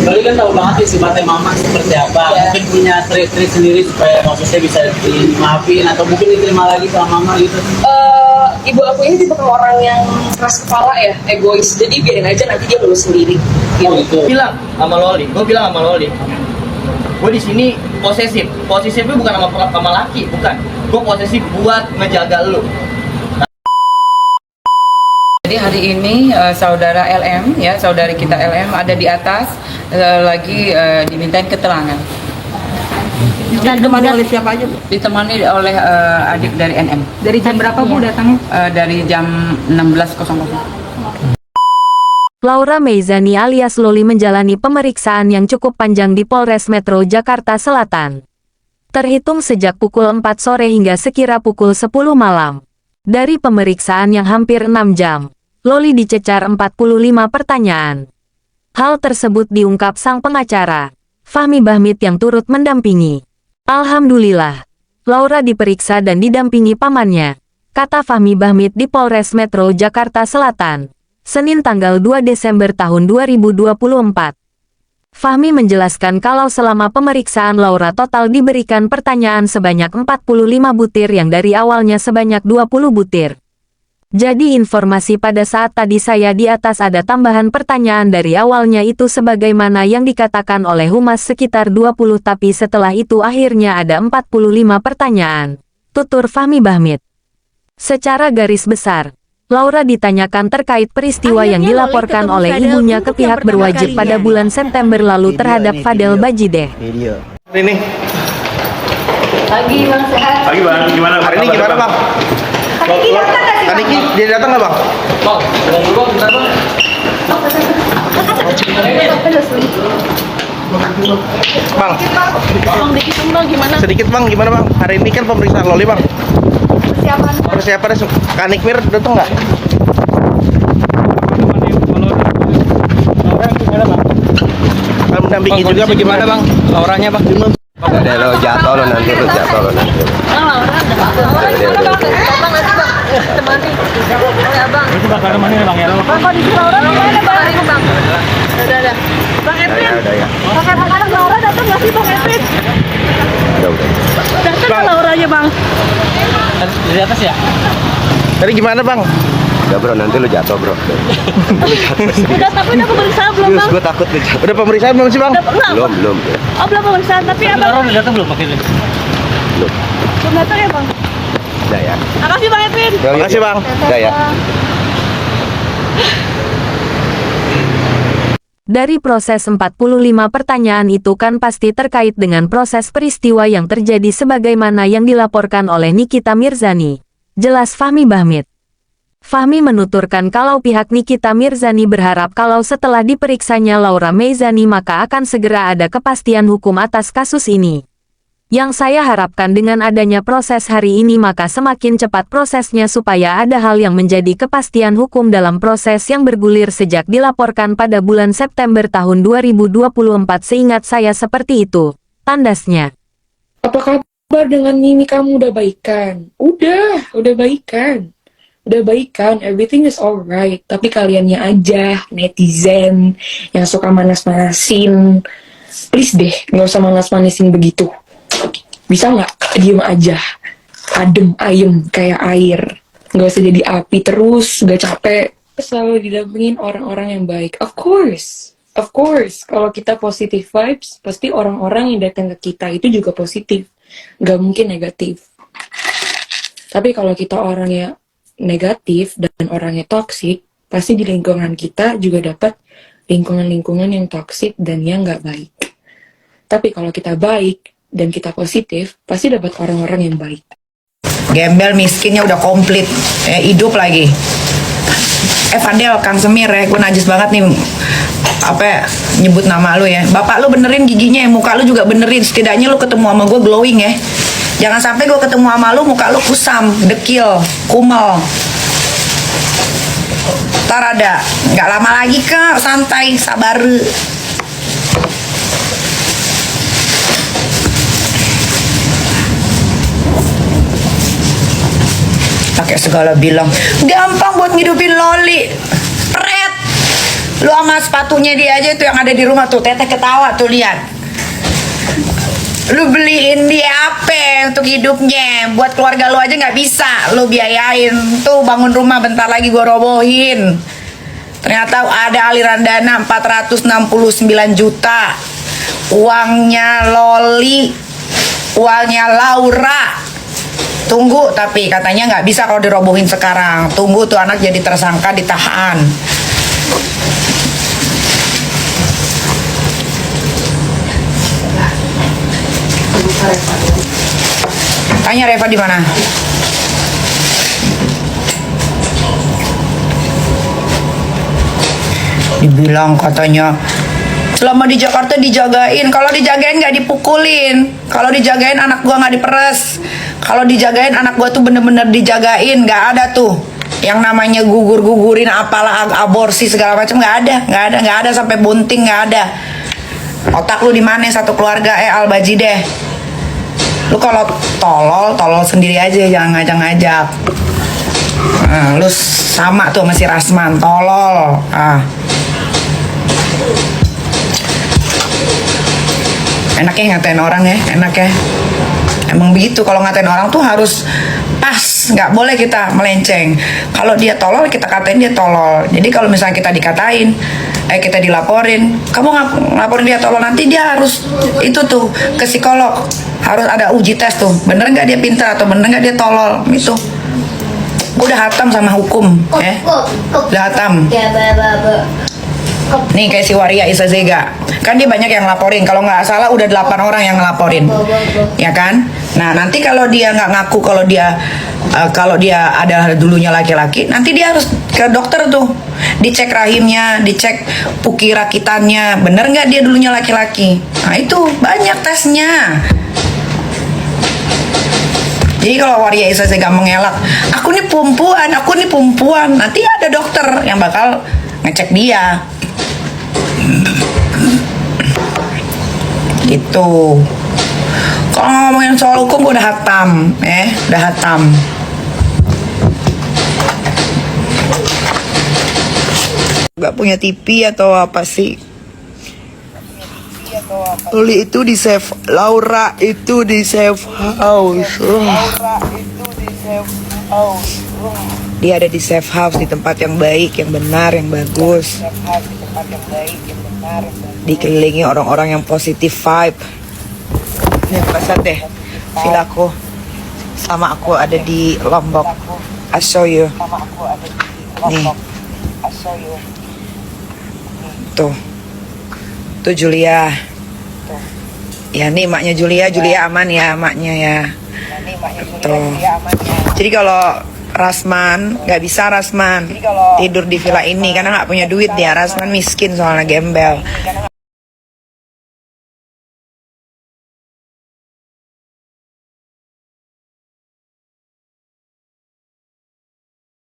Loli kan tahu banget sih sifatnya mama seperti apa. Mungkin punya trik-trik sendiri supaya maksudnya bisa dimaafin atau mungkin diterima lagi sama mama gitu. Ibu aku ini tipe orang yang keras kepala ya, egois. Jadi biarin aja nanti dia lulus sendiri. Oh gitu. Gue bilang sama Loli, gue di sini posesifnya bukan sama laki, bukan. Gue posesif buat ngejaga lu. Jadi hari ini saudara LM, ya saudari kita LM ada di atas lagi dimintain keterangan. Ditemani oleh siapa aja, Bu? Ditemani oleh adik dari NM. Dari jam berapa, Bu, datangnya? Dari jam 16.00. Laura Meizani alias Loli menjalani pemeriksaan yang cukup panjang di Polres Metro Jakarta Selatan. Terhitung sejak pukul 4 sore hingga sekira pukul 10 malam. Dari pemeriksaan yang hampir 6 jam, Loli dicecar 45 pertanyaan. Hal tersebut diungkap sang pengacara, Fahmi Bahmit yang turut mendampingi. Alhamdulillah, Laura diperiksa dan didampingi pamannya, kata Fahmi Bahmit di Polres Metro Jakarta Selatan, Senin tanggal 2 Desember tahun 2024. Fahmi menjelaskan kalau selama pemeriksaan Laura total diberikan pertanyaan sebanyak 45 butir yang dari awalnya sebanyak 20 butir. Jadi informasi pada saat tadi saya di atas ada tambahan pertanyaan dari awalnya itu sebagaimana yang dikatakan oleh Humas sekitar 20 tapi setelah itu akhirnya ada 45 pertanyaan, tutur Fahmi Bahmit. Secara garis besar, Laura ditanyakan terkait peristiwa yang dilaporkan oleh ibunya ke pihak berwajib pada bulan September lalu terhadap Fadel Bajideh. Ini Pagi Bang, sehat? pagi Bang, gimana? Hari ini gimana Bang? Tadi datang nggak sih, Tadi dia datang nggak Bang? Bang, udah dulu Bang, bentar Bang. Bang, Bang, dikit dong Bang, gimana? sedikit Bang, gimana Bang? Hari ini kan pemeriksaan Loli Bang. Persiapannya Kanikmir datang nggak? Kan mendampingi juga bagaimana Bang? Lauranya Bang. Ada lo jatuh lo nanti. Itu bakal mana Bang ya? Bang, kondisi Laura gimana Bang? Bang. Udah. Bang Edwin. Kakak-kakak Laura datang nggak sih Bang Edwin? Datang nggak Lauranya Bang? Di atas ya? Tadi gimana Bang? Ya bro, nanti lu jatuh bro. Udah, tapi udah pemeriksaan belum Bang? Gue takut lu jatuh. Udah pemeriksaan belum sih Bang? Belum. Oh, belum pemeriksaan, tapi Abang Laura udah datang belum pakai ini? belum datang ya Bang? Udah ya. Makasih Bang Edwin. Terima kasih Bang. Udah ya. Dari proses 45 pertanyaan itu kan pasti terkait dengan proses peristiwa yang terjadi sebagaimana yang dilaporkan oleh Nikita Mirzani. Jelas Fahmi Bahmit. Fahmi menuturkan kalau pihak Nikita Mirzani berharap kalau setelah diperiksanya Laura Meizani maka akan segera ada kepastian hukum atas kasus ini. Yang saya harapkan dengan adanya proses hari ini maka semakin cepat prosesnya supaya ada hal yang menjadi kepastian hukum dalam proses yang bergulir sejak dilaporkan pada bulan September tahun 2024 seingat saya seperti itu, tandasnya. Apa kabar dengan Nini, kamu udah baikan? Udah baikan. Udah baikan, everything is alright. Tapi kaliannya aja, netizen, yang suka manas-manasin. Please deh, nggak usah manas-manasin begitu. Bisa nggak diem aja, adem ayem kayak air. Nggak usah jadi api terus, nggak capek. Selalu didampingin orang-orang yang baik. Of course. Kalau kita positive vibes, pasti orang-orang yang datang ke kita itu juga positif. Nggak mungkin negatif. Tapi kalau kita orangnya negatif dan orangnya toksik, pasti di lingkungan kita juga dapat lingkungan-lingkungan yang toksik dan yang nggak baik. Tapi kalau kita baik dan kita positif, pasti dapat orang-orang yang baik. Gembel miskinnya udah komplit, hidup lagi. Fadel, Kang Semir ya, gue najis banget nih nyebut nama lu ya. Bapak lu benerin giginya ya, muka lu juga benerin. Setidaknya lu ketemu sama gue glowing ya. Jangan sampai gue ketemu sama lu muka lu kusam, dekil, kumel. Ntar ada, nggak lama lagi Kak, santai, sabar. Pakai segala bilang, gampang buat ngidupin Loli. Pret. Lu sama sepatunya dia aja tuh yang ada di rumah tuh, teteh ketawa tuh, lihat. Lu beliin dia apa untuk hidupnya, buat keluarga lu aja nggak bisa lu biayain. Tuh bangun rumah bentar lagi gua robohin. Ternyata ada aliran dana 469 juta. Uangnya Loli, uangnya Laura. Tunggu, tapi katanya nggak bisa kalau dirobohin sekarang. Tunggu tuh anak jadi tersangka, ditahan. Tanya Reva di mana? Dibilang katanya selama di Jakarta dijagain. Kalau dijagain nggak dipukulin. Kalau dijagain anak gua nggak diperes. Kalau dijagain anak gua tuh bener-bener dijagain. Nggak ada tuh yang namanya gugur-gugurin apalah aborsi segala macam. Nggak ada sampai bunting, nggak ada. Otak lu di mana satu keluarga? Albaji deh. Lu kalau tolol sendiri aja, jangan ngajak-ngajak. Lu sama tuh sama si Rasman, tolol. Enaknya ngatain orang ya, enak ya. Emang begitu, kalau ngatain orang tuh harus pas, nggak boleh kita melenceng. Kalau dia tolol, kita katain dia tolol. Jadi kalau misalnya kita dikatain, kita dilaporin, kamu ngelaporin dia tolol, nanti dia harus itu tuh ke psikolog, harus ada uji tes tuh, bener nggak dia pintar atau bener nggak dia tolol, itu. Gue udah hatam sama hukum, ya, udah hatam. Nih kayak si Waria Isazega, kan dia banyak yang laporin. Kalau nggak salah udah 8 orang yang ngelaporin, ya kan? Nah nanti kalau dia nggak ngaku kalau dia ada dulunya laki-laki, nanti dia harus ke dokter tuh, dicek rahimnya, dicek puki rakitannya, bener nggak dia dulunya laki-laki. Nah itu banyak tesnya. Jadi kalau Waria Isazega mengelak, aku nih perempuan, nanti ada dokter yang bakal ngecek dia. Gitu. Kalau ngomongin soal hukum gue udah hatam, udah hatam. Gak punya TV atau apa sih? Loli itu di safe, Laura itu di safe house. Dia ada di safe house, di tempat yang baik, yang benar, yang bagus. Dikelilingi orang-orang yang positif vibe. Nih pasat deh villaku sama aku ada di Lombok. I show you. Nih. Tuh Julia. Ya nih maknya Julia aman ya maknya ya. Tuh. Jadi kalau Rasman nggak bisa tidur di villa ini karena nggak punya duit dia. Rasman miskin soalnya gembel.